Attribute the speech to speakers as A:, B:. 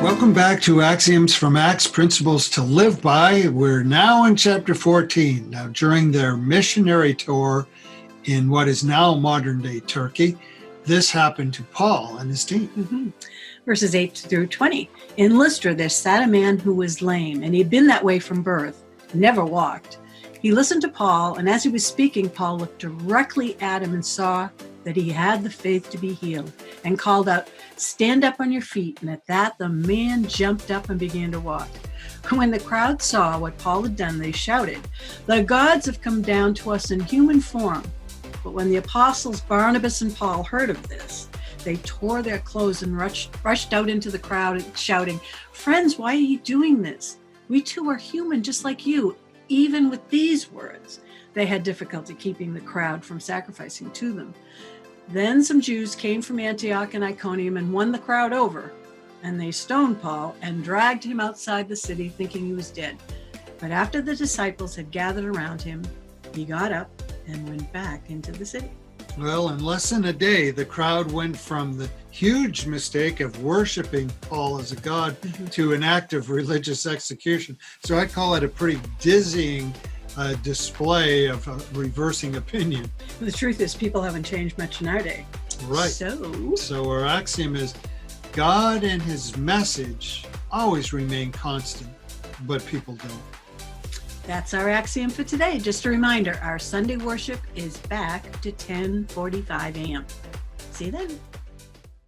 A: Welcome back to Axioms from Acts, Principles to Live By. We're now in chapter 14. Now, during their missionary tour in what is now modern-day Turkey, this happened to Paul and his team.
B: Verses 8 through 20. In Lystra, there sat a man who was lame, and he'd been that way from birth, never walked. He listened to Paul, and as he was speaking, Paul looked directly at him and saw that he had the faith to be healed, and called out, "Stand up on your feet." And at that, the man jumped up and began to walk. When the crowd saw what Paul had done, they shouted, "The gods have come down to us in human form." But when the apostles Barnabas and Paul heard of this, they tore their clothes and rushed out into the crowd, shouting, "Friends, why are you doing this? We too are human, just like you." Even with these words, they had difficulty keeping the crowd from sacrificing to them. Then some Jews came from Antioch and Iconium and won the crowd over, and they stoned Paul and dragged him outside the city, thinking he was dead. But after the disciples had gathered around him, he got up and went back into the city.
A: Well, in less than a day, the crowd went from the huge mistake of worshiping Paul as a god to an act of religious execution. So I call it a pretty dizzying display of reversing opinion.
B: The truth is, people haven't changed much in our day.
A: Right. So our axiom is God and his message always remain constant, but people don't.
B: That's our axiom for today. Just a reminder, our Sunday worship is back to 10:45 a.m. See you then.